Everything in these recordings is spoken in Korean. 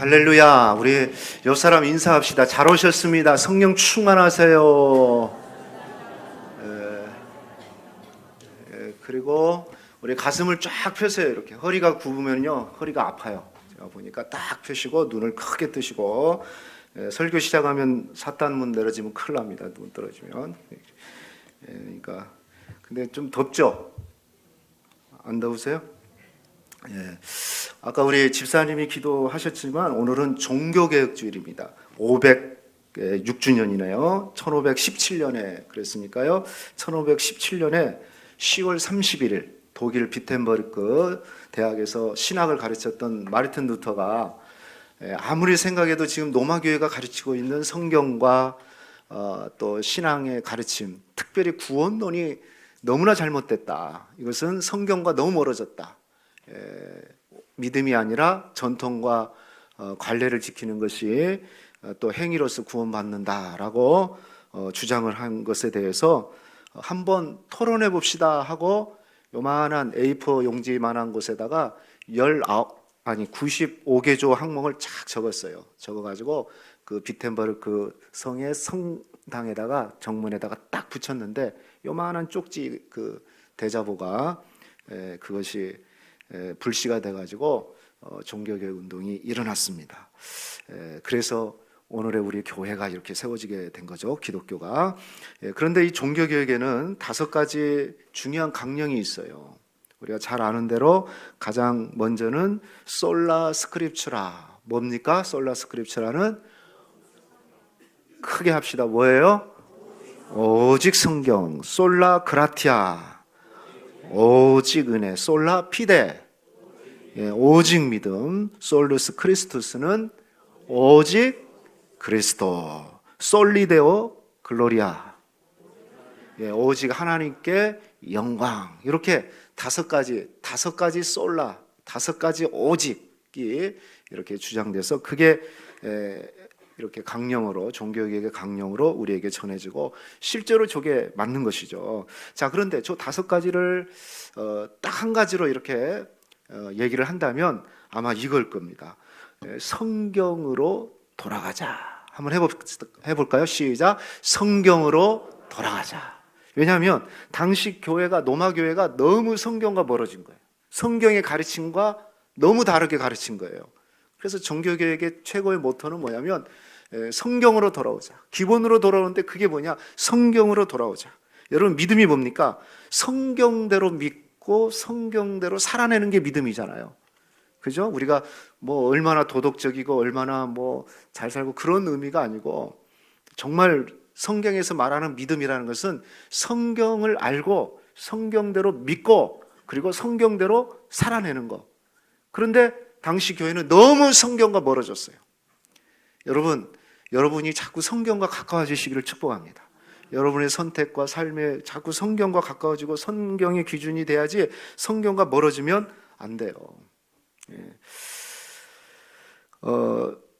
할렐루야. 우리 옆 사람 인사합시다. 잘 오셨습니다. 성령 충만하세요. 그리고 우리 가슴을 쫙 펴세요. 이렇게 허리가 굽으면요 허리가 아파요. 제가 보니까 딱 펴시고 눈을 크게 뜨시고, 설교 시작하면 사탄문 내려지면 큰일 납니다. 눈 떨어지면. 그러니까 근데 좀 덥죠? 안 더우세요? 예. 아까 우리 집사님이 기도하셨지만 오늘은 종교개혁주일입니다. 506주년이네요. 1517년에 그랬으니까요. 1517년에 10월 31일 독일 비텐버르크 대학에서 신학을 가르쳤던 마르틴 루터가 아무리 생각해도 지금 로마교회가 가르치고 있는 성경과 또 신앙의 가르침, 특별히 구원론이 너무나 잘못됐다. 이것은 성경과 너무 멀어졌다. 믿음이 아니라 전통과 관례를 지키는 것이 또 행위로서 구원받는다라고 주장을 한 것에 대해서 한번 토론해 봅시다 하고 요만한 A4 용지만한 곳에다가 95개조 항목을 쫙 적었어요. 적어가지고 그 비텐버르크 성의 성당에다가 정문에다가 딱 붙였는데 요만한 쪽지 그 대자보가 그것이 불씨가 돼가지고 종교개혁 운동이 일어났습니다. 그래서 오늘의 우리 교회가 이렇게 세워지게 된 거죠. 기독교가. 그런데 이 종교개혁에는 5가지 중요한 강령이 있어요. 우리가 잘 아는 대로 가장 먼저는 솔라 스크립추라. 뭡니까? 솔라 스크립추라는 크게 합시다. 뭐예요? 오직 성경. 솔라 그라티아. 오직 은혜. 솔라 피데. 오직 믿음. 솔루스 크리스투스는 오직 그리스도. 솔리데오 글로리아. 오직 하나님께 영광. 이렇게 5가지 솔라, 5가지 오직이 이렇게 주장돼서 그게 이렇게 강령으로, 종교개혁의 강령으로 우리에게 전해지고 실제로 저게 맞는 것이죠. 자, 그런데 저 5가지를 딱 한 가지로 이렇게 얘기를 한다면 아마 이걸 겁니다. 성경으로 돌아가자. 한번 해볼까요? 시작. 성경으로 돌아가자. 왜냐하면 당시 교회가, 로마교회가 너무 성경과 멀어진 거예요. 성경의 가르침과 너무 다르게 가르친 거예요. 그래서 종교개혁의 최고의 모토는 뭐냐면 성경으로 돌아오자. 기본으로 돌아오는데 그게 뭐냐? 성경으로 돌아오자. 여러분, 믿음이 뭡니까? 성경대로 믿고 성경대로 살아내는 게 믿음이잖아요. 그죠? 우리가 뭐 얼마나 도덕적이고 얼마나 뭐 잘 살고 그런 의미가 아니고, 정말 성경에서 말하는 믿음이라는 것은 성경을 알고 성경대로 믿고 그리고 성경대로 살아내는 거. 그런데 당시 교회는 너무 성경과 멀어졌어요. 여러분이 자꾸 성경과 가까워지시기를 축복합니다. 여러분의 선택과 삶에 자꾸 성경과 가까워지고 성경의 기준이 돼야지, 성경과 멀어지면 안 돼요.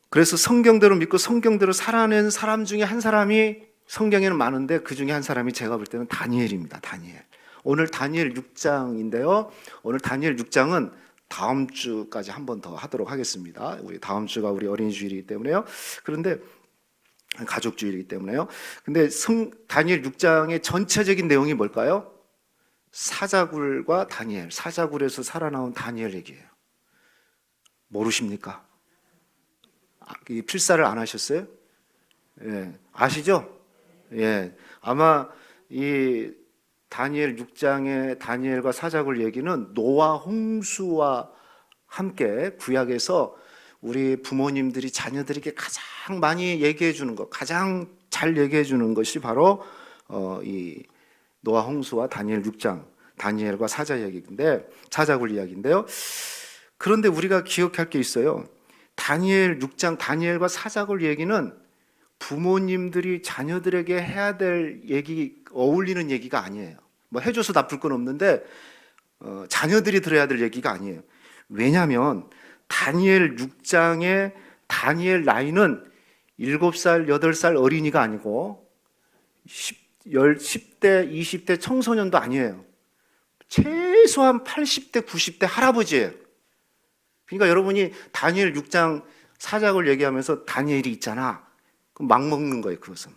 그래서 성경대로 믿고 성경대로 살아낸 사람 중에 한 사람이 성경에는 많은데 그 중에 한 사람이 제가 볼 때는 다니엘입니다. 다니엘. 오늘 다니엘 6장인데요. 오늘 다니엘 6장은 다음 주까지 한 번 더 하도록 하겠습니다. 우리 다음 주가 우리 어린이 주일이기 때문에요. 그런데 가족 주일이기 때문에요. 근데 다니엘 6장의 전체적인 내용이 뭘까요? 사자굴과 다니엘, 사자굴에서 살아나온 다니엘 얘기예요. 모르십니까? 이 필사를 안 하셨어요? 예, 아시죠? 예, 아마 이 다니엘 6장의 다니엘과 사자굴 얘기는 노아 홍수와 함께 구약에서 우리 부모님들이 자녀들에게 가장 많이 얘기해 주는 것, 가장 잘 얘기해 주는 것이 바로 이 노아 홍수와 다니엘 6장, 다니엘과 사자굴 이야기인데요. 그런데 우리가 기억할 게 있어요. 다니엘 6장, 다니엘과 사자굴 얘기는 부모님들이 자녀들에게 해야 될 얘기, 어울리는 얘기가 아니에요. 뭐 해줘서 나쁠 건 없는데 자녀들이 들어야 될 얘기가 아니에요. 왜냐하면 다니엘 6장의 다니엘 나이는 7살, 8살 어린이가 아니고 10대, 20대 청소년도 아니에요. 최소한 80대, 90대 할아버지예요. 그러니까 여러분이 다니엘 6장 사작을 얘기하면서 다니엘이 있잖아. 그럼 막 먹는 거예요, 그것은.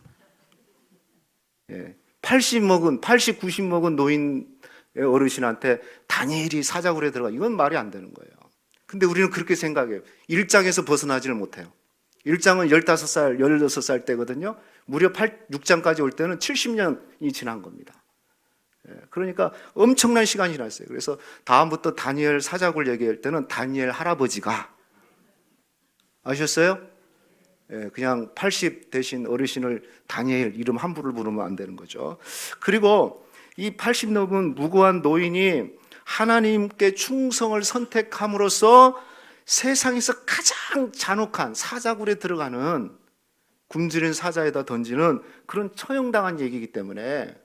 예. 80, 90 먹은 노인 어르신한테 다니엘이 사자굴에 들어가. 이건 말이 안 되는 거예요. 근데 우리는 그렇게 생각해요. 1장에서 벗어나지를 못해요. 1장은 15살, 16살 때거든요. 무려 6장까지 올 때는 70년이 지난 겁니다. 그러니까 엄청난 시간이 지났어요. 그래서 다음부터 다니엘 사자굴 얘기할 때는 다니엘 할아버지가, 아셨어요? 그냥 80 대신 어르신을 다니엘 이름 함부로 부르면 안 되는 거죠. 그리고 이 80 넘은 무고한 노인이 하나님께 충성을 선택함으로써 세상에서 가장 잔혹한 사자굴에 들어가는 굶주린 사자에다 던지는 그런 처형당한 얘기이기 때문에,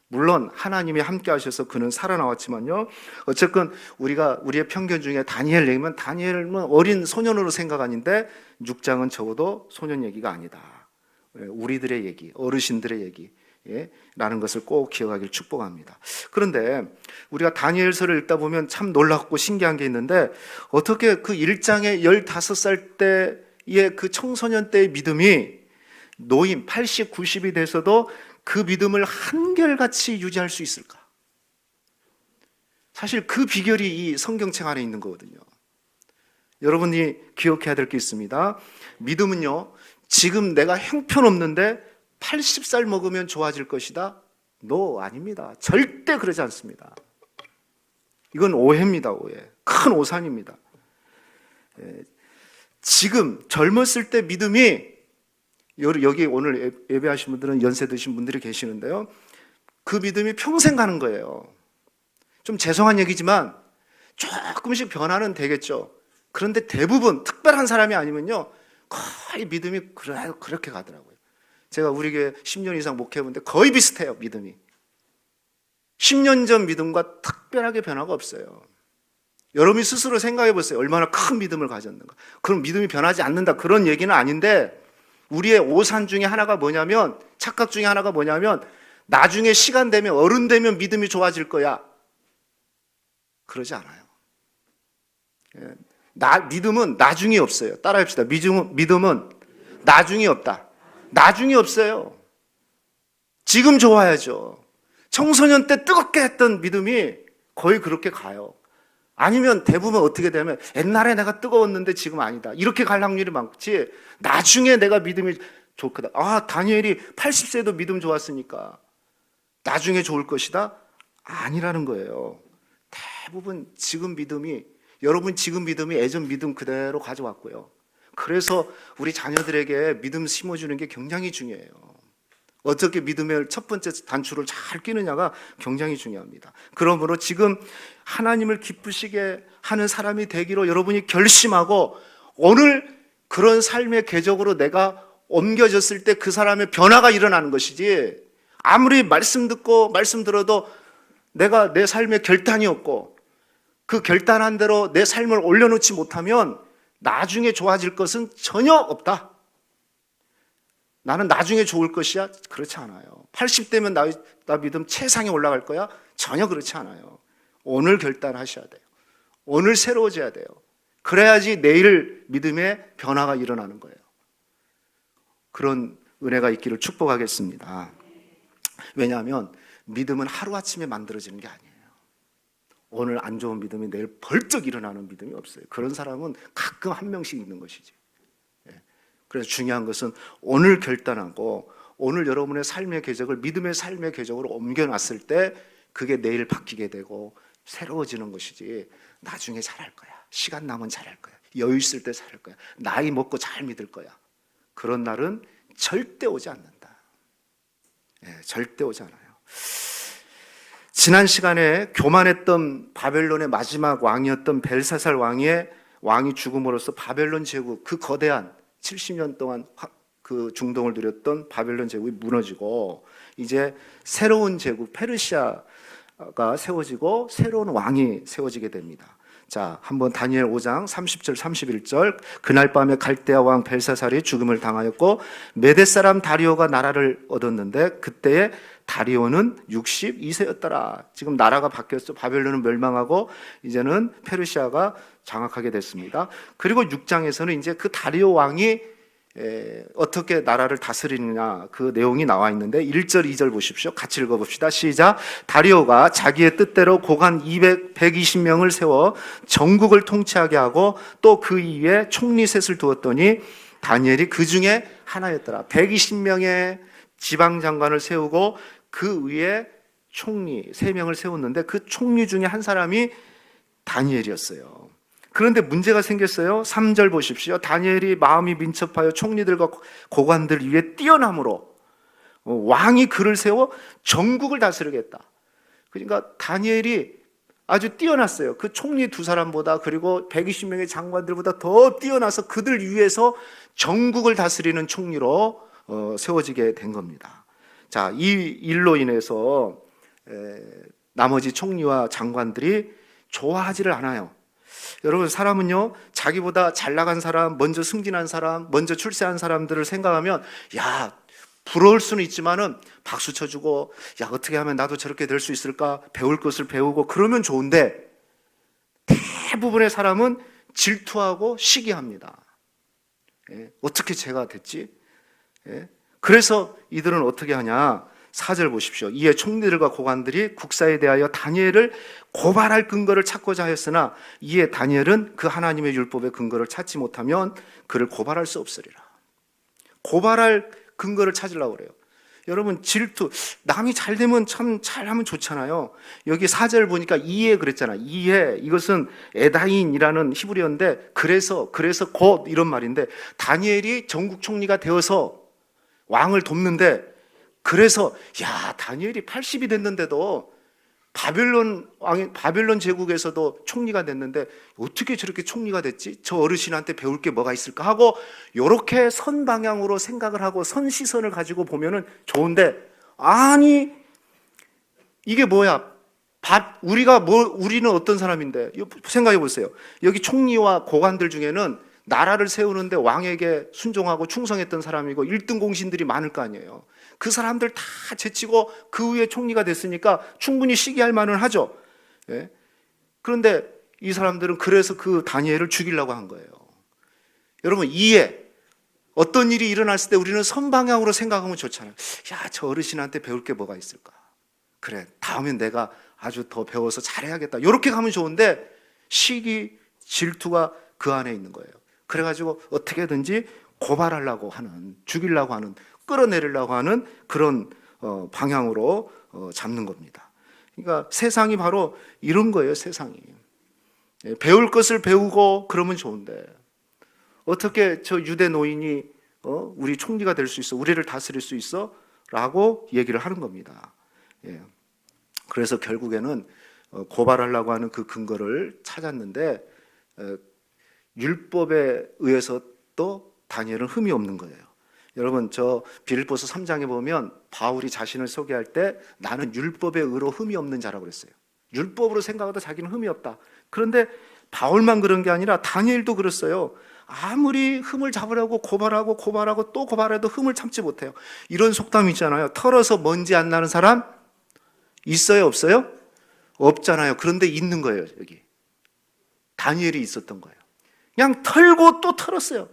물론 하나님이 함께 하셔서 그는 살아나왔지만요, 어쨌건 우리가 우리의 편견 중에 다니엘 얘기면 다니엘은 어린 소년으로 생각하는데 6장은 적어도 소년 얘기가 아니다. 우리들의 얘기, 어르신들의 얘기 라는 것을 꼭 기억하길 축복합니다. 그런데 우리가 다니엘서를 읽다 보면 참 놀랍고 신기한 게 있는데, 어떻게 그 1장의 15살 때의 그 청소년 때의 믿음이 노인 80, 90이 돼서도 그 믿음을 한결같이 유지할 수 있을까? 사실 그 비결이 이 성경책 안에 있는 거거든요. 여러분이 기억해야 될 게 있습니다. 믿음은요, 지금 내가 형편없는데 80살 먹으면 좋아질 것이다? 아닙니다. 절대 그러지 않습니다. 이건 오해입니다. 오해. 큰 오산입니다. 지금 젊었을 때 믿음이, 여기 오늘 예배하신 분들은 연세 드신 분들이 계시는데요, 그 믿음이 평생 가는 거예요. 좀 죄송한 얘기지만 조금씩 변화는 되겠죠. 그런데 대부분 특별한 사람이 아니면요, 거의 믿음이 그렇게 가더라고요. 제가 우리 교회 10년 이상 목회해본데 거의 비슷해요, 믿음이. 10년 전 믿음과 특별하게 변화가 없어요. 여러분이 스스로 생각해 보세요. 얼마나 큰 믿음을 가졌는가. 그럼 믿음이 변하지 않는다, 그런 얘기는 아닌데, 우리의 오산 중에 하나가 뭐냐면, 착각 중에 하나가 뭐냐면, 나중에 시간 되면, 어른 되면 믿음이 좋아질 거야. 그러지 않아요. 믿음은 나중이 없어요. 따라합시다. 믿음은 나중이 없다. 나중이 없어요. 지금 좋아야죠. 청소년 때 뜨겁게 했던 믿음이 거의 그렇게 가요. 아니면 대부분 어떻게 되면, 옛날에 내가 뜨거웠는데 지금 아니다, 이렇게 갈 확률이 많지, 나중에 내가 믿음이 좋거든. 다니엘이 80세도 믿음 좋았으니까 나중에 좋을 것이다? 아니라는 거예요. 대부분 지금 믿음이, 여러분 지금 믿음이 예전 믿음 그대로 가져왔고요. 그래서 우리 자녀들에게 믿음 심어주는 게 굉장히 중요해요. 어떻게 믿음의 첫 번째 단추를 잘 끼느냐가 굉장히 중요합니다. 그러므로 지금 하나님을 기쁘시게 하는 사람이 되기로 여러분이 결심하고, 오늘 그런 삶의 궤적으로 내가 옮겨졌을 때 그 사람의 변화가 일어나는 것이지, 아무리 말씀 듣고 말씀 들어도 내가 내 삶의 결단이 없고 그 결단한 대로 내 삶을 올려놓지 못하면 나중에 좋아질 것은 전혀 없다. 나는 나중에 좋을 것이야? 그렇지 않아요. 80대면 나 믿음 최상에 올라갈 거야? 전혀 그렇지 않아요. 오늘 결단하셔야 돼요. 오늘 새로워져야 돼요. 그래야지 내일 믿음의 변화가 일어나는 거예요. 그런 은혜가 있기를 축복하겠습니다. 왜냐하면 믿음은 하루아침에 만들어지는 게 아니에요. 오늘 안 좋은 믿음이 내일 벌떡 일어나는 믿음이 없어요. 그런 사람은 가끔 한 명씩 있는 것이지. 그래서 중요한 것은 오늘 결단하고, 오늘 여러분의 삶의 궤적을 믿음의 삶의 궤적으로 옮겨놨을 때 그게 내일 바뀌게 되고 새로워지는 것이지, 나중에 잘할 거야, 시간 남으면 잘할 거야, 여유 있을 때 잘할 거야, 나이 먹고 잘 믿을 거야, 그런 날은 절대 오지 않는다. 절대 오지 않아요. 지난 시간에 교만했던 바벨론의 마지막 왕이었던 벨사살 왕이 죽음으로써 바벨론 제국, 그 거대한 70년 동안 그 중동을 누렸던 바벨론 제국이 무너지고, 이제 새로운 제국 페르시아가 세워지고 새로운 왕이 세워지게 됩니다. 자, 한번 다니엘 5장 30절 31절. 그날 밤에 갈대아 왕 벨사살이 죽음을 당하였고 메대 사람 다리오가 나라를 얻었는데 그때에 다리오는 62세였더라. 지금 나라가 바뀌었어. 바벨론은 멸망하고 이제는 페르시아가 장악하게 됐습니다. 그리고 6장에서는 이제 그 다리오 왕이 어떻게 나라를 다스리느냐 그 내용이 나와 있는데 1절 2절 보십시오. 같이 읽어봅시다. 시작. 다리오가 자기의 뜻대로 고관 120명을 세워 전국을 통치하게 하고 또 그 위에 총리 셋을 두었더니 다니엘이 그 중에 하나였더라. 120명의 지방장관을 세우고 그 위에 총리 3명을 세웠는데 그 총리 중에 한 사람이 다니엘이었어요. 그런데 문제가 생겼어요. 3절 보십시오. 다니엘이 마음이 민첩하여 총리들과 고관들 위에 뛰어남으로 왕이 그를 세워 전국을 다스리겠다. 그러니까 다니엘이 아주 뛰어났어요. 그 총리 2사람보다 그리고 120명의 장관들보다 더 뛰어나서 그들 위에서 전국을 다스리는 총리로 세워지게 된 겁니다. 자, 이 일로 인해서 나머지 총리와 장관들이 좋아하지를 않아요. 여러분, 사람은요, 자기보다 잘 나간 사람, 먼저 승진한 사람, 먼저 출세한 사람들을 생각하면, 야, 부러울 수는 있지만은 박수 쳐주고, 야, 어떻게 하면 나도 저렇게 될 수 있을까? 배울 것을 배우고, 그러면 좋은데, 대부분의 사람은 질투하고 시기합니다. 어떻게 제가 됐지? 그래서 이들은 어떻게 하냐? 4절 보십시오. 이에 총리들과 고관들이 국사에 대하여 다니엘을 고발할 근거를 찾고자 하였으나 이에 다니엘은 그 하나님의 율법의 근거를 찾지 못하면 그를 고발할 수 없으리라. 고발할 근거를 찾으려고 그래요. 여러분, 질투, 남이 잘 되면 참 잘하면 좋잖아요. 여기 4절 보니까 이에 그랬잖아. 이에, 이것은 에다인이라는 히브리어인데 그래서 곧 이런 말인데 다니엘이 전국 총리가 되어서 왕을 돕는데 그래서 야, 다니엘이 80이 됐는데도 바벨론 제국에서도 총리가 됐는데 어떻게 저렇게 총리가 됐지? 저 어르신한테 배울 게 뭐가 있을까 하고 이렇게 선 방향으로 생각을 하고 선 시선을 가지고 보면은 좋은데, 아니 이게 뭐야? 우리는 어떤 사람인데? 생각해 보세요. 여기 총리와 고관들 중에는 나라를 세우는데 왕에게 순종하고 충성했던 사람이고 1등 공신들이 많을 거 아니에요. 그 사람들 다 제치고 그 위에 총리가 됐으니까 충분히 시기할 만은 하죠. 그런데 이 사람들은 그래서 그 다니엘을 죽이려고 한 거예요. 여러분, 이해, 어떤 일이 일어났을 때 우리는 선방향으로 생각하면 좋잖아요. 야, 저 어르신한테 배울 게 뭐가 있을까? 그래, 다음엔 내가 아주 더 배워서 잘해야겠다. 이렇게 가면 좋은데 시기, 질투가 그 안에 있는 거예요. 그래가지고 어떻게든지 고발하려고 하는, 죽이려고 하는, 끌어내리려고 하는 그런 방향으로 잡는 겁니다. 그러니까 세상이 바로 이런 거예요. 세상이 배울 것을 배우고 그러면 좋은데 어떻게 저 유대 노인이 우리 총리가 될 수 있어, 우리를 다스릴 수 있어? 라고 얘기를 하는 겁니다. 그래서 결국에는 고발하려고 하는 그 근거를 찾았는데 율법에 의해서 또 다니엘은 흠이 없는 거예요. 여러분, 저 빌립보서 3장에 보면 바울이 자신을 소개할 때 나는 율법의 의로 흠이 없는 자라고 그랬어요. 율법으로 생각하다 자기는 흠이 없다. 그런데 바울만 그런 게 아니라 다니엘도 그랬어요. 아무리 흠을 잡으려고 고발하고 또 고발해도 흠을 참지 못해요. 이런 속담이 있잖아요. 털어서 먼지 안 나는 사람 있어요, 없어요? 없잖아요. 그런데 있는 거예요. 여기 다니엘이 있었던 거예요. 그냥 털고 또 털었어요.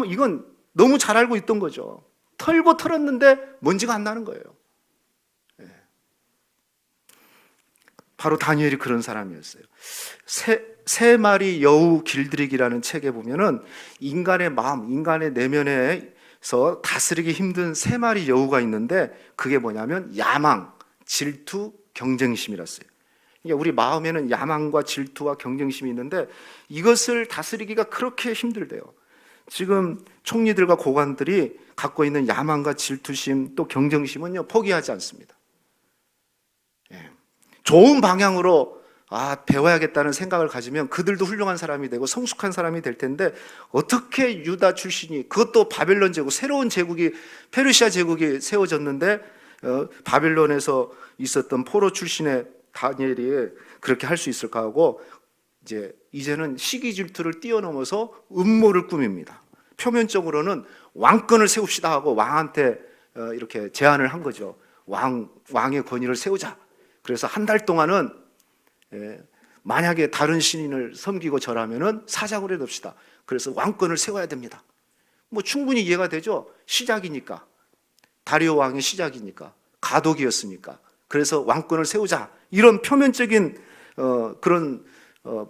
이건 너무 잘 알고 있던 거죠. 털고 털었는데 먼지가 안 나는 거예요. 바로 다니엘이 그런 사람이었어요. 세 마리 여우 길들이기라는 책에 보면은 인간의 마음, 인간의 내면에서 다스리기 힘든 3마리 여우가 있는데 그게 뭐냐면 야망, 질투, 경쟁심이었어요. 그러니까 우리 마음에는 야망과 질투와 경쟁심이 있는데 이것을 다스리기가 그렇게 힘들대요. 지금 총리들과 고관들이 갖고 있는 야망과 질투심 또 경쟁심은요, 포기하지 않습니다. 좋은 방향으로 배워야겠다는 생각을 가지면 그들도 훌륭한 사람이 되고 성숙한 사람이 될 텐데 어떻게 유다 출신이, 그것도 바벨론 제국, 새로운 제국이, 페르시아 제국이 세워졌는데 바벨론에서 있었던 포로 출신의 다니엘이 그렇게 할 수 있을까 하고 이제 이제는 시기 질투를 뛰어넘어서 음모를 꾸밉니다. 표면적으로는 왕권을 세웁시다 하고 왕한테 이렇게 제안을 한 거죠. 왕의 권위를 세우자. 그래서 한 달 동안은 만약에 다른 신인을 섬기고 절하면은 사자굴에 넣읍시다. 그래서 왕권을 세워야 됩니다. 뭐 충분히 이해가 되죠. 시작이니까, 다리오 왕의 시작이니까, 가독이었으니까. 그래서 왕권을 세우자. 이런 표면적인 그런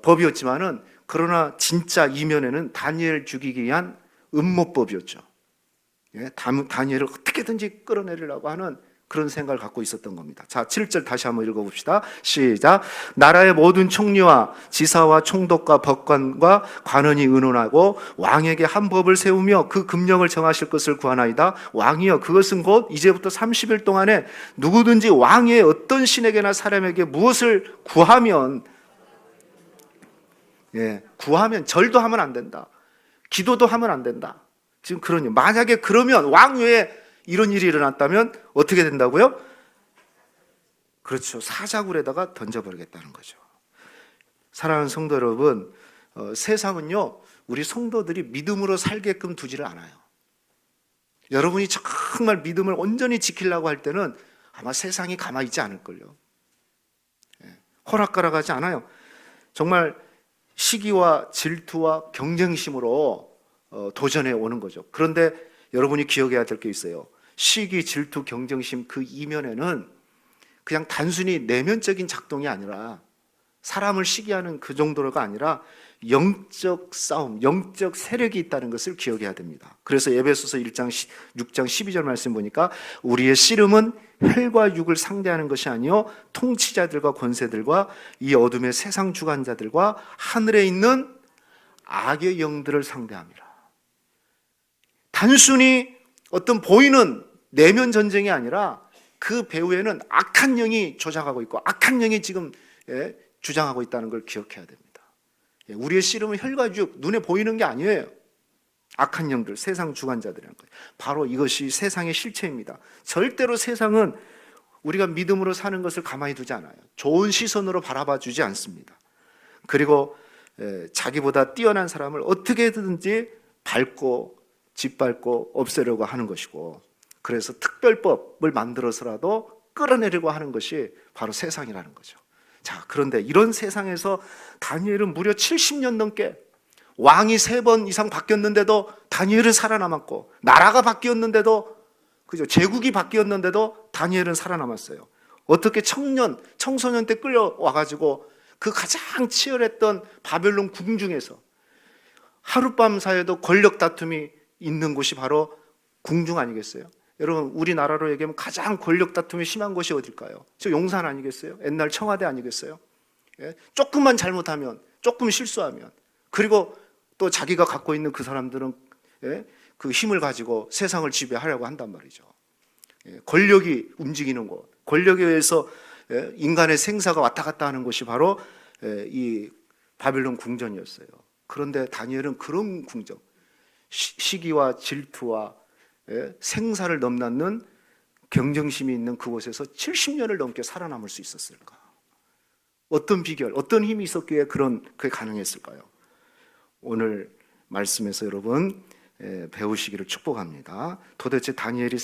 법이었지만은, 그러나 진짜 이면에는 다니엘 죽이기 위한 음모법이었죠. 다니엘을 어떻게든지 끌어내리려고 하는 그런 생각을 갖고 있었던 겁니다. 자, 7절 다시 한번 읽어봅시다. 시작. 나라의 모든 총리와 지사와 총독과 법관과 관원이 의논하고 왕에게 한 법을 세우며 그 금령을 정하실 것을 구하나이다. 왕이여, 그것은 곧 이제부터 30일 동안에 누구든지 왕의 어떤 신에게나 사람에게 무엇을 구하면, 구하면 절도 하면 안 된다. 기도도 하면 안 된다. 지금 그러니 만약에 그러면 왕 외에 이런 일이 일어났다면 어떻게 된다고요? 그렇죠. 사자굴에다가 던져버리겠다는 거죠. 사랑하는 성도 여러분, 세상은요, 우리 성도들이 믿음으로 살게끔 두지를 않아요. 여러분이 정말 믿음을 온전히 지키려고 할 때는 아마 세상이 가만히 있지 않을걸요. 허락가락하지 않아요. 정말 시기와 질투와 경쟁심으로 도전해 오는 거죠. 그런데 여러분이 기억해야 될 게 있어요. 시기, 질투, 경쟁심 그 이면에는 그냥 단순히 내면적인 작동이 아니라, 사람을 시기하는 그 정도가 아니라 영적 싸움, 영적 세력이 있다는 것을 기억해야 됩니다. 그래서 에베소서 1장 6장 12절 말씀 보니까 우리의 씨름은 혈과 육을 상대하는 것이 아니요 통치자들과 권세들과 이 어둠의 세상 주관자들과 하늘에 있는 악의 영들을 상대합니다. 단순히 어떤 보이는 내면 전쟁이 아니라 그 배후에는 악한 영이 조작하고 있고 악한 영이 지금 주장하고 있다는 걸 기억해야 됩니다. 우리의 씨름은 혈과 육, 눈에 보이는 게 아니에요. 악한 영들, 세상 주관자들이라는 거예요. 바로 이것이 세상의 실체입니다. 절대로 세상은 우리가 믿음으로 사는 것을 가만히 두지 않아요. 좋은 시선으로 바라봐 주지 않습니다. 그리고 자기보다 뛰어난 사람을 어떻게든지 밟고 짓밟고 없애려고 하는 것이고, 그래서 특별법을 만들어서라도 끌어내려고 하는 것이 바로 세상이라는 거죠. 자, 그런데 이런 세상에서 다니엘은 무려 70년 넘게 왕이 3번 이상 바뀌었는데도 다니엘은 살아남았고, 나라가 바뀌었는데도, 그죠, 제국이 바뀌었는데도 다니엘은 살아남았어요. 어떻게 청소년 때 끌려와가지고 그 가장 치열했던 바벨론 궁중에서 하룻밤 사이에도 권력 다툼이 있는 곳이 바로 궁중 아니겠어요? 여러분, 우리나라로 얘기하면 가장 권력 다툼이 심한 곳이 어딜까요? 저 용산 아니겠어요? 옛날 청와대 아니겠어요? 조금만 잘못하면, 조금 실수하면, 그리고 또 자기가 갖고 있는 그 사람들은 그 힘을 가지고 세상을 지배하려고 한단 말이죠. 권력이 움직이는 곳, 권력에 의해서 인간의 생사가 왔다 갔다 하는 곳이 바로 이 바벨론 궁전이었어요. 그런데 다니엘은 그런 궁전, 시기와 질투와 생사를 넘나는 경쟁심이 있는 그곳에서 70년을 넘게 살아남을 수 있었을까? 어떤 비결, 어떤 힘이 있었기에 그게 가능했을까요? 오늘 말씀에서 여러분 배우시기를 축복합니다. 도대체 다니엘이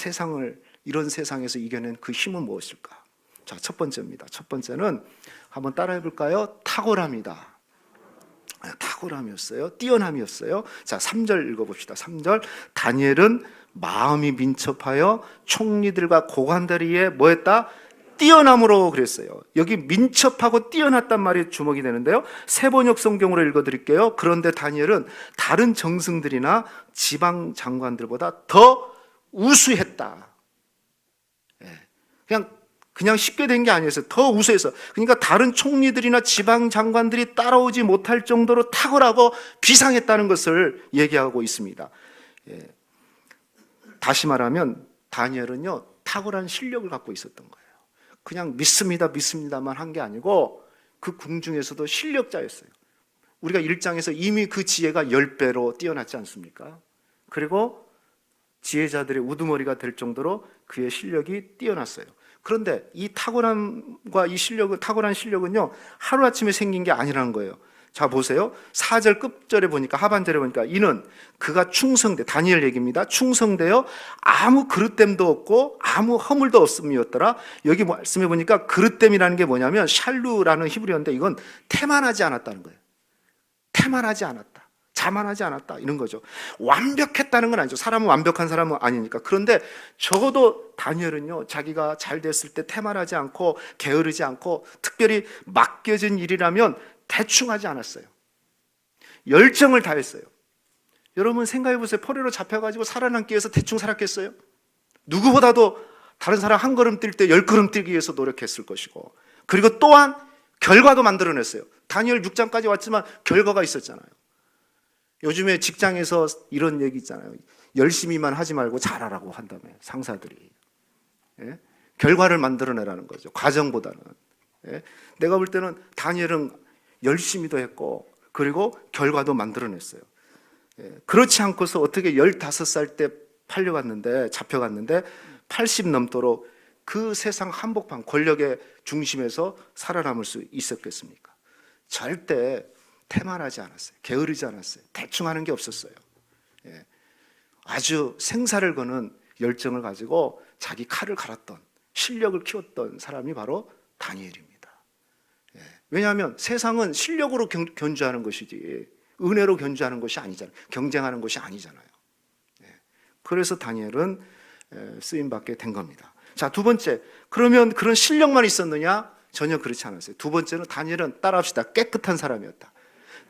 이런 세상에서 이겨낸 그 힘은 무엇일까? 자, 첫 번째입니다. 첫 번째는 한번 따라해 볼까요? 탁월함이다. 탁월함이었어요. 뛰어남이었어요. 자, 3절 읽어봅시다. 3절. 다니엘은 마음이 민첩하여 총리들과 고관들이에 뭐했다? 뛰어남으로 그랬어요. 여기 민첩하고 뛰어났단 말이 주목이 되는데요. 세번역 성경으로 읽어드릴게요. 그런데 다니엘은 다른 정승들이나 지방 장관들보다 더 우수했다. 그냥 쉽게 된 게 아니었어요. 더 우수해서. 그러니까 다른 총리들이나 지방 장관들이 따라오지 못할 정도로 탁월하고 비상했다는 것을 얘기하고 있습니다. 다시 말하면 다니엘은요, 탁월한 실력을 갖고 있었던 거예요. 그냥 믿습니다만 한 게 아니고 그 궁중에서도 실력자였어요. 우리가 1장에서 이미 그 지혜가 10배로 뛰어났지 않습니까? 그리고 지혜자들의 우두머리가 될 정도로 그의 실력이 뛰어났어요. 그런데 이 탁월함과 이 탁월한 실력은요, 하루아침에 생긴 게 아니라는 거예요. 자 보세요. 4절 끝절에 보니까, 하반절에 보니까 이는 그가 충성되, 다니엘 얘기입니다. 충성되어 아무 그릇됨도 없고 아무 허물도 없음이었더라. 여기 말씀해 보니까 그릇됨이라는 게 뭐냐면 샬루라는 히브리어인데 이건 태만하지 않았다는 거예요. 태만하지 않았다, 자만하지 않았다, 이런 거죠. 완벽했다는 건 아니죠. 사람은 완벽한 사람은 아니니까. 그런데 적어도 다니엘은요, 자기가 잘 됐을 때 태만하지 않고 게으르지 않고 특별히 맡겨진 일이라면 대충 하지 않았어요. 열정을 다했어요. 여러분 생각해 보세요. 포로로 잡혀가지고 살아남기 위해서 대충 살았겠어요? 누구보다도 다른 사람 한 걸음 뛸 때 10걸음 뛰기 위해서 노력했을 것이고, 그리고 또한 결과도 만들어냈어요. 다니엘 6장까지 왔지만 결과가 있었잖아요. 요즘에 직장에서 이런 얘기 있잖아요. 열심히만 하지 말고 잘하라고 한다며, 상사들이. 예? 결과를 만들어내라는 거죠. 과정보다는. 예? 내가 볼 때는 다니엘은 열심히도 했고 그리고 결과도 만들어냈어요. 예? 그렇지 않고서 어떻게 15살 때 잡혀갔는데 80 넘도록 그 세상 한복판 권력의 중심에서 살아남을 수 있었겠습니까? 절대 태만하지 않았어요. 게으르지 않았어요. 대충 하는 게 없었어요. 예. 아주 생사를 거는 열정을 가지고 자기 칼을 갈았던, 실력을 키웠던 사람이 바로 다니엘입니다. 예. 왜냐하면 세상은 실력으로 견주하는 것이지 은혜로 견주하는 것이 아니잖아요. 경쟁하는 것이 아니잖아요. 예. 그래서 다니엘은 쓰임받게 된 겁니다. 자, 두 번째, 그러면 그런 실력만 있었느냐? 전혀 그렇지 않았어요. 두 번째는 다니엘은, 따라합시다, 깨끗한 사람이었다.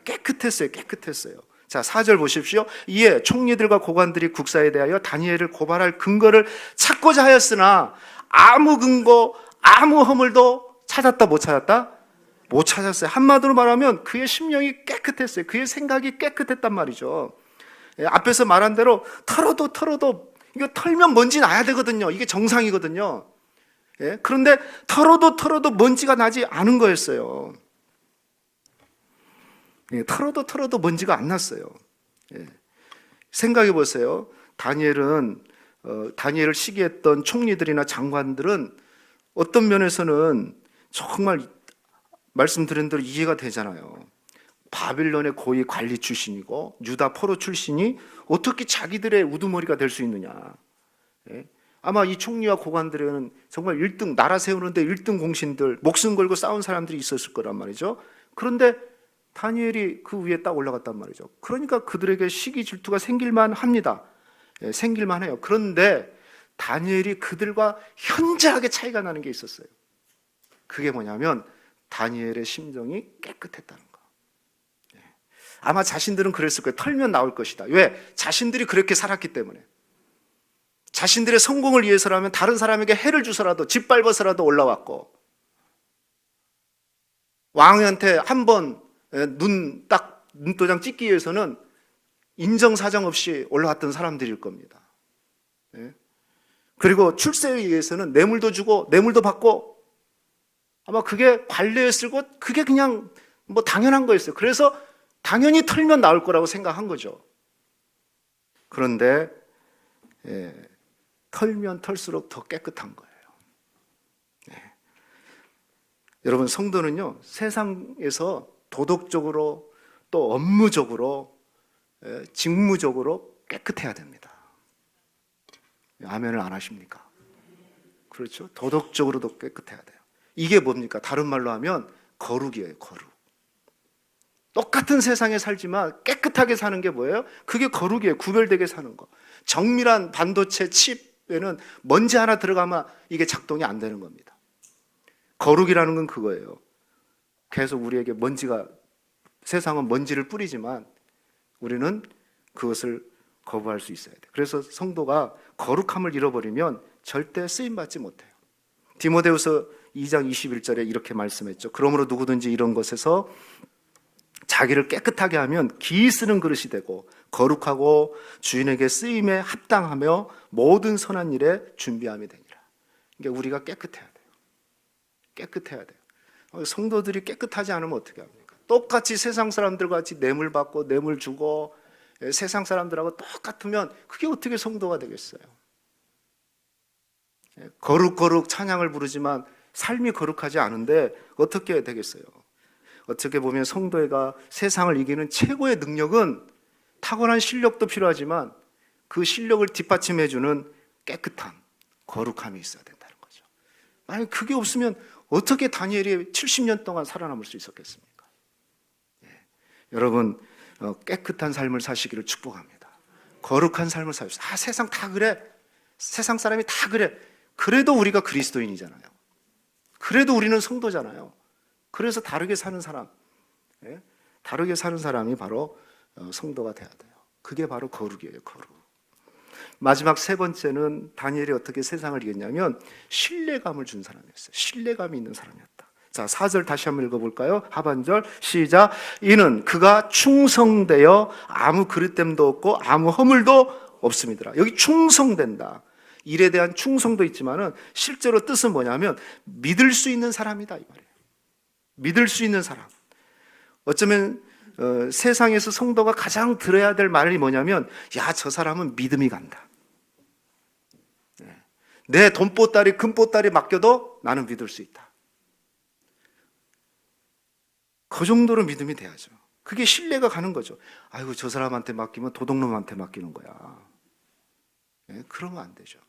깨끗했어요. 자, 4절 보십시오. 이에 총리들과 고관들이 국사에 대하여 다니엘을 고발할 근거를 찾고자 하였으나 아무 근거, 아무 허물도 찾았다, 못 찾았다? 못 찾았어요. 한마디로 말하면 그의 심령이 깨끗했어요. 그의 생각이 깨끗했단 말이죠. 예, 앞에서 말한 대로 털어도 이거 털면 먼지 나야 되거든요. 이게 정상이거든요. 예, 그런데 털어도 먼지가 나지 않은 거였어요. 예, 털어도 먼지가 안 났어요. 예. 생각해 보세요. 다니엘을 시기했던 총리들이나 장관들은 어떤 면에서는 정말 말씀드린 대로 이해가 되잖아요. 바빌론의 고위 관리 출신이고 유다 포로 출신이 어떻게 자기들의 우두머리가 될 수 있느냐. 예? 아마 이 총리와 고관들에는 정말 1등, 나라 세우는데 1등 공신들, 목숨 걸고 싸운 사람들이 있었을 거란 말이죠. 그런데 다니엘이 그 위에 딱 올라갔단 말이죠. 그러니까 그들에게 시기 질투가 생길만 합니다. 예, 생길만 해요. 그런데 다니엘이 그들과 현저하게 차이가 나는 게 있었어요. 그게 뭐냐면 다니엘의 심정이 깨끗했다는 거. 예. 아마 자신들은 그랬을 거예요. 털면 나올 것이다. 왜? 자신들이 그렇게 살았기 때문에. 자신들의 성공을 위해서라면 다른 사람에게 해를 주서라도 짓밟아서라도 올라왔고, 왕한테 한번 눈도장 찍기 위해서는 인정사정 없이 올라왔던 사람들일 겁니다. 예? 그리고 출세에 의해서는 뇌물도 주고 뇌물도 받고, 아마 그게 관례였을 것, 그게 그냥 뭐 당연한 거였어요. 그래서 당연히 털면 나올 거라고 생각한 거죠. 그런데 털면 털수록 더 깨끗한 거예요. 예. 여러분, 성도는요, 세상에서 도덕적으로 또 업무적으로 직무적으로 깨끗해야 됩니다. 아멘을 안 하십니까? 그렇죠? 도덕적으로도 깨끗해야 돼요. 이게 뭡니까? 다른 말로 하면 거룩이에요. 거룩. 똑같은 세상에 살지만 깨끗하게 사는 게 뭐예요? 그게 거룩이에요. 구별되게 사는 거. 정밀한 반도체 칩에는 먼지 하나 들어가면 이게 작동이 안 되는 겁니다. 거룩이라는 건 그거예요. 계속 우리에게 세상은 먼지를 뿌리지만 우리는 그것을 거부할 수 있어야 돼요. 그래서 성도가 거룩함을 잃어버리면 절대 쓰임받지 못해요. 디모데후서 2장 21절에 이렇게 말씀했죠. 그러므로 누구든지 이런 것에서 자기를 깨끗하게 하면 기 쓰는 그릇이 되고 거룩하고 주인에게 쓰임에 합당하며 모든 선한 일에 준비함이 되니라. 그러니까 우리가 깨끗해야 돼요. 깨끗해야 돼요. 성도들이 깨끗하지 않으면 어떻게 합니까? 똑같이 세상 사람들과 같이 뇌물 받고 뇌물 주고 세상 사람들하고 똑같으면 그게 어떻게 성도가 되겠어요? 거룩 찬양을 부르지만 삶이 거룩하지 않은데 어떻게 되겠어요? 어떻게 보면 성도가 세상을 이기는 최고의 능력은 타고난 실력도 필요하지만 그 실력을 뒷받침해주는 깨끗함, 거룩함이 있어야 된다는 거죠. 만약 그게 없으면 어떻게 다니엘이 70년 동안 살아남을 수 있었겠습니까? 여러분, 깨끗한 삶을 사시기를 축복합니다. 거룩한 삶을 사십시오. 세상 다 그래. 세상 사람이 다 그래. 그래도 우리가 그리스도인이잖아요. 그래도 우리는 성도잖아요. 그래서 다르게 사는 사람, 다르게 사는 사람이 바로 성도가 돼야 돼요. 그게 바로 거룩이에요, 거룩. 마지막 세 번째는 다니엘이 어떻게 세상을 이겼냐면 신뢰감을 준 사람이었어요. 신뢰감이 있는 사람이었다. 자, 4절 다시 한번 읽어볼까요? 하반절 시작. 이는 그가 충성되어 아무 그릇됨도 없고 아무 허물도 없음이더라. 여기 충성된다. 일에 대한 충성도 있지만은 실제로 뜻은 뭐냐면 믿을 수 있는 사람이다 이 말이에요. 믿을 수 있는 사람. 어쩌면 세상에서 성도가 가장 들어야 될 말이 뭐냐면 야, 저 사람은 믿음이 간다. 내 돈보따리 금보따리 맡겨도 나는 믿을 수 있다. 그 정도로 믿음이 돼야죠. 그게 신뢰가 가는 거죠. 아이고, 저 사람한테 맡기면 도둑놈한테 맡기는 거야. 그러면 안 되죠.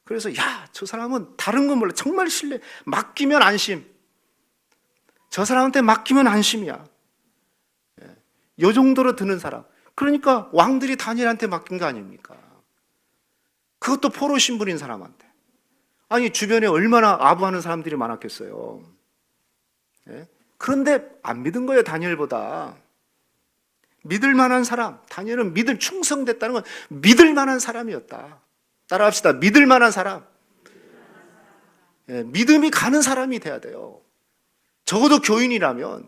그래서 야, 저 사람은 다른 건 몰라. 정말 신뢰. 맡기면 안심. 저 사람한테 맡기면 안심이야. 이 정도로 드는 사람. 그러니까 왕들이 다니엘한테 맡긴 거 아닙니까? 그것도 포로 신분인 사람한테. 아니, 주변에 얼마나 아부하는 사람들이 많았겠어요. 그런데 안 믿은 거예요, 다니엘보다. 믿을 만한 사람. 다니엘은 충성됐다는 건 믿을 만한 사람이었다. 따라합시다. 믿을 만한 사람. 믿음이 가는 사람이 돼야 돼요. 적어도 교인이라면,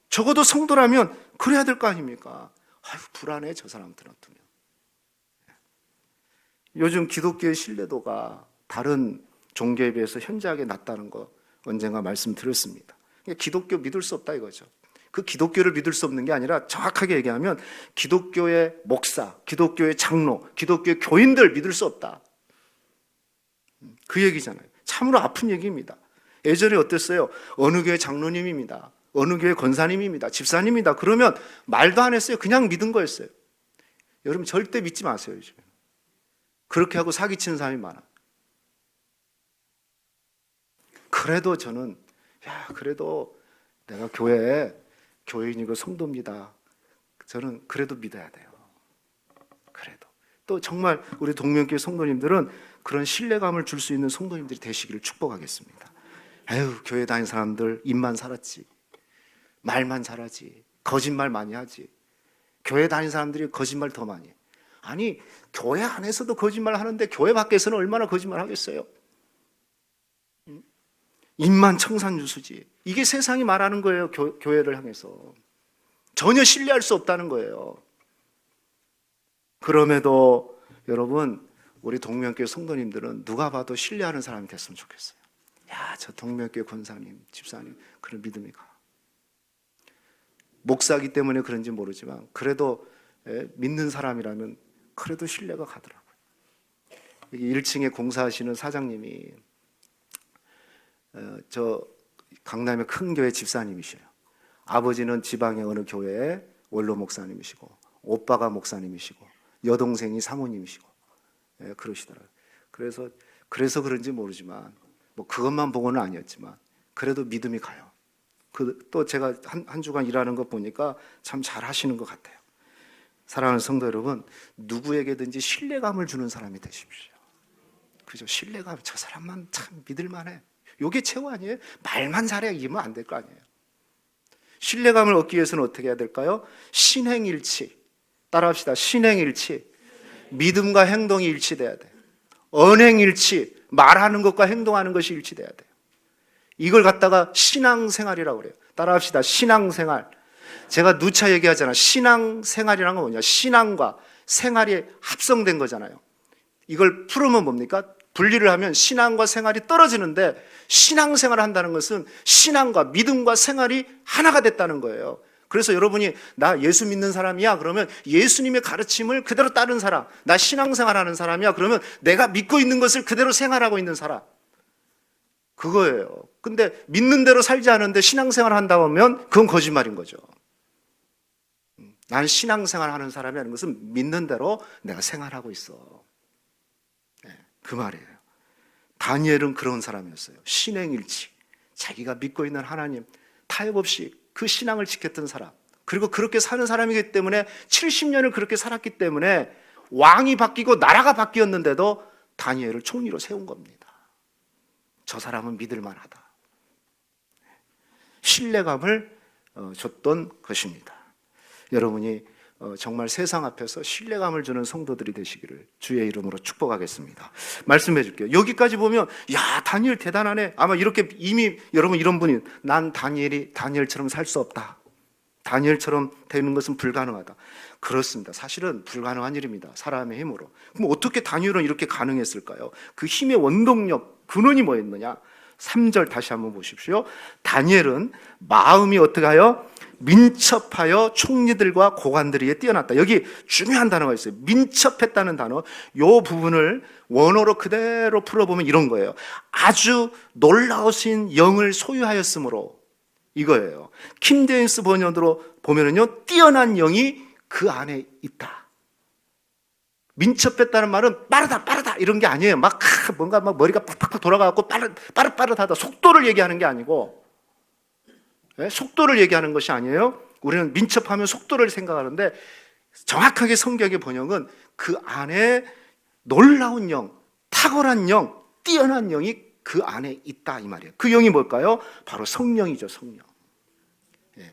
적어도 성도라면 그래야 될 거 아닙니까? 아유, 불안해, 저 사람들은. 요즘 기독교의 신뢰도가 다른 종교에 비해서 현저하게 낮다는 거 언젠가 말씀드렸습니다. 기독교 믿을 수 없다 이거죠. 그 기독교를 믿을 수 없는 게 아니라 정확하게 얘기하면 기독교의 목사, 기독교의 장로, 기독교의 교인들 믿을 수 없다. 그 얘기잖아요. 참으로 아픈 얘기입니다. 예전에 어땠어요? 어느 교회 장로님입니다. 어느 교회 권사님입니다. 집사님입니다. 그러면 말도 안 했어요. 그냥 믿은 거였어요. 여러분 절대 믿지 마세요. 요즘에. 그렇게 하고 사기치는 사람이 많아. 그래도 저는 그래도 내가 교회에 교인이고 성도입니다. 저는 그래도 믿어야 돼요. 그래도 또 정말 우리 동명교회 성도님들은 그런 신뢰감을 줄 수 있는 성도님들이 되시기를 축복하겠습니다. 에휴, 교회 다니는 사람들 입만 살았지, 말만 잘하지, 거짓말 많이 하지. 교회 다니는 사람들이 거짓말 더 많이 해. 아니, 교회 안에서도 거짓말 하는데 교회 밖에서는 얼마나 거짓말 하겠어요? 입만 청산유수지. 이게 세상이 말하는 거예요. 교회를 향해서 전혀 신뢰할 수 없다는 거예요. 그럼에도 여러분, 우리 동명교회 성도님들은 누가 봐도 신뢰하는 사람이 됐으면 좋겠어요. 야, 저 동명교회 권사님, 집사님, 그런 믿음이 가. 목사기 때문에 그런지 모르지만 그래도 믿는 사람이라면 그래도 신뢰가 가더라고요. 1층에 공사하시는 사장님이 저 강남의 큰 교회 집사님이셔요. 아버지는 지방의 어느 교회의 원로 목사님이시고, 오빠가 목사님이시고, 여동생이 사모님이시고, 그러시더라고요. 그래서 그런지 모르지만 뭐 그것만 보고는 아니었지만 그래도 믿음이 가요. 또 제가 한 주간 일하는 거 보니까 참 잘하시는 것 같아요. 사랑하는 성도 여러분, 누구에게든지 신뢰감을 주는 사람이 되십시오. 그죠? 신뢰감, 저 사람만 참 믿을만해. 이게 최고 아니에요? 말만 잘해 이기면 안 될 거 아니에요. 신뢰감을 얻기 위해서는 어떻게 해야 될까요? 신행일치. 따라합시다. 신행일치. 믿음과 행동이 일치돼야 돼요. 언행일치. 말하는 것과 행동하는 것이 일치돼야 돼요. 이걸 갖다가 신앙생활이라고 그래요. 따라합시다. 신앙생활. 제가 누차 얘기하잖아요. 신앙생활이란 건 뭐냐? 신앙과 생활이 합성된 거잖아요. 이걸 풀으면 뭡니까? 분리를 하면 신앙과 생활이 떨어지는데, 신앙생활을 한다는 것은 신앙과 믿음과 생활이 하나가 됐다는 거예요. 그래서 여러분이 나 예수 믿는 사람이야 그러면 예수님의 가르침을 그대로 따른 사람, 나 신앙생활하는 사람이야 그러면 내가 믿고 있는 것을 그대로 생활하고 있는 사람, 그거예요. 근데 믿는 대로 살지 않은데 신앙생활 한다고 하면 그건 거짓말인 거죠. 나는 신앙생활 하는 사람이 아닌 것은 믿는 대로 내가 생활하고 있어. 네, 그 말이에요. 다니엘은 그런 사람이었어요. 신행일치. 자기가 믿고 있는 하나님 타협 없이 그 신앙을 지켰던 사람. 그리고 그렇게 사는 사람이기 때문에 70년을 그렇게 살았기 때문에 왕이 바뀌고 나라가 바뀌었는데도 다니엘을 총리로 세운 겁니다. 저 사람은 믿을 만하다. 신뢰감을 줬던 것입니다. 여러분이 정말 세상 앞에서 신뢰감을 주는 성도들이 되시기를 주의 이름으로 축복하겠습니다. 말씀해 줄게요. 여기까지 보면 야, 다니엘 대단하네. 아마 이렇게 이미 여러분 이런 분이 난 다니엘처럼 살 수 없다. 다니엘처럼 되는 것은 불가능하다. 그렇습니다. 사실은 불가능한 일입니다. 사람의 힘으로. 그럼 어떻게 다니엘은 이렇게 가능했을까요? 그 힘의 원동력, 근원이 뭐였느냐? 3절 다시 한번 보십시오. 다니엘은 마음이 어떻게 하여? 민첩하여 총리들과 고관들에게 뛰어났다. 여기 중요한 단어가 있어요. 민첩했다는 단어. 이 부분을 원어로 그대로 풀어보면 이런 거예요. 아주 놀라우신 영을 소유하였으므로 이거예요. 킹 제임스 번역으로 보면은요, 뛰어난 영이 그 안에 있다. 민첩했다는 말은 빠르다 이런 게 아니에요. 뭔가 머리가 팍팍 돌아가고 빠르다 속도를 얘기하는 게 아니고, 네? 속도를 얘기하는 것이 아니에요. 우리는 민첩하면 속도를 생각하는데 정확하게 성경의 번역은 그 안에 놀라운 영, 탁월한 영, 뛰어난 영이 그 안에 있다 이 말이에요. 그 영이 뭘까요? 바로 성령이죠. 성령.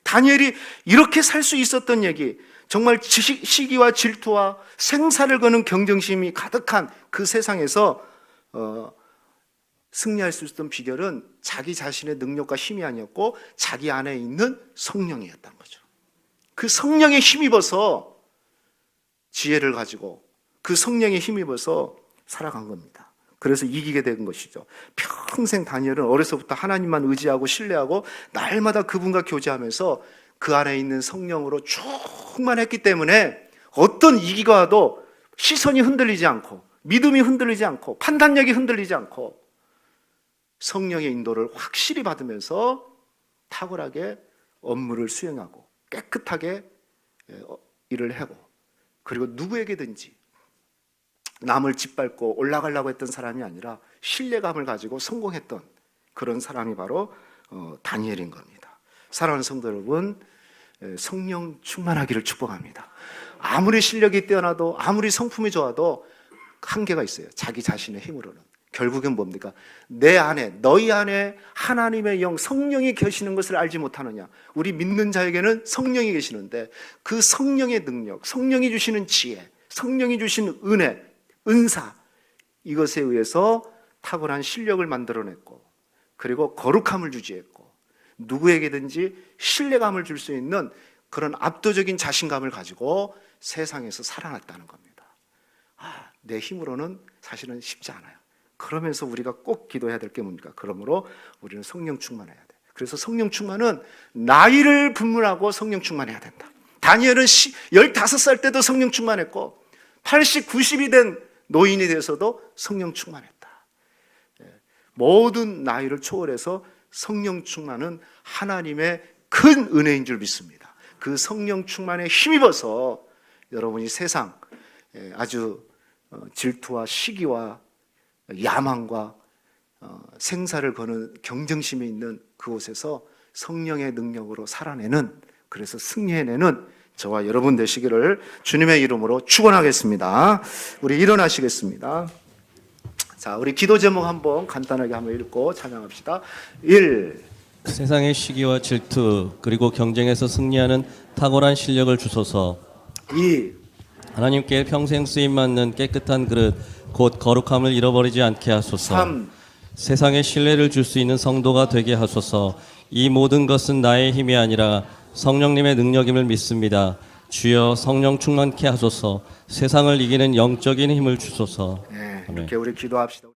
다니엘이 이렇게 살 수 있었던 얘기, 정말 시기와 질투와 생사를 거는 경쟁심이 가득한 그 세상에서 승리할 수 있었던 비결은 자기 자신의 능력과 힘이 아니었고 자기 안에 있는 성령이었던 거죠. 그 성령에 힘입어서 지혜를 가지고 그 성령에 힘입어서 살아간 겁니다. 그래서 이기게 된 것이죠. 평생 다니엘은 어려서부터 하나님만 의지하고 신뢰하고 날마다 그분과 교제하면서 그 안에 있는 성령으로 충만했기 때문에 어떤 위기가 와도 시선이 흔들리지 않고 믿음이 흔들리지 않고 판단력이 흔들리지 않고 성령의 인도를 확실히 받으면서 탁월하게 업무를 수행하고 깨끗하게 일을 하고, 그리고 누구에게든지 남을 짓밟고 올라가려고 했던 사람이 아니라 신뢰감을 가지고 성공했던 그런 사람이 바로 다니엘인 겁니다. 사랑하는 성도 여러분, 성령 충만하기를 축복합니다. 아무리 실력이 뛰어나도 아무리 성품이 좋아도 한계가 있어요. 자기 자신의 힘으로는. 결국엔 뭡니까? 내 안에, 너희 안에 하나님의 영, 성령이 계시는 것을 알지 못하느냐? 우리 믿는 자에게는 성령이 계시는데 그 성령의 능력, 성령이 주시는 지혜, 성령이 주시는 은혜, 은사, 이것에 의해서 탁월한 실력을 만들어냈고, 그리고 거룩함을 유지했고, 누구에게든지 신뢰감을 줄 수 있는 그런 압도적인 자신감을 가지고 세상에서 살아났다는 겁니다. 내 힘으로는 사실은 쉽지 않아요. 그러면서 우리가 꼭 기도해야 될 게 뭡니까? 그러므로 우리는 성령 충만해야 돼. 그래서 성령 충만은 나이를 분문하고 성령 충만해야 된다. 다니엘은 15살 때도 성령 충만했고 80, 90이 된 노인이 돼서도 성령 충만했다. 모든 나이를 초월해서 성령 충만은 하나님의 큰 은혜인 줄 믿습니다. 그 성령 충만에 힘입어서 여러분이 세상 아주 질투와 시기와 야망과 생사를 거는 경쟁심이 있는 그곳에서 성령의 능력으로 살아내는, 그래서 승리해내는 저와 여러분 되시기를 주님의 이름으로 축원하겠습니다. 우리 일어나시겠습니다. 자, 우리 기도 제목 한번 간단하게 한번 읽고 찬양합시다. 1. 세상의 시기와 질투 그리고 경쟁에서 승리하는 탁월한 실력을 주소서. 2. 하나님께 평생 쓰임 받는 깨끗한 그릇 곧 거룩함을 잃어버리지 않게 하소서. 3. 세상에 신뢰를 줄 수 있는 성도가 되게 하소서. 이 모든 것은 나의 힘이 아니라 성령님의 능력임을 믿습니다. 주여 성령 충만케 하소서. 세상을 이기는 영적인 힘을 주소서. 네, 이렇게 우리 기도합시다.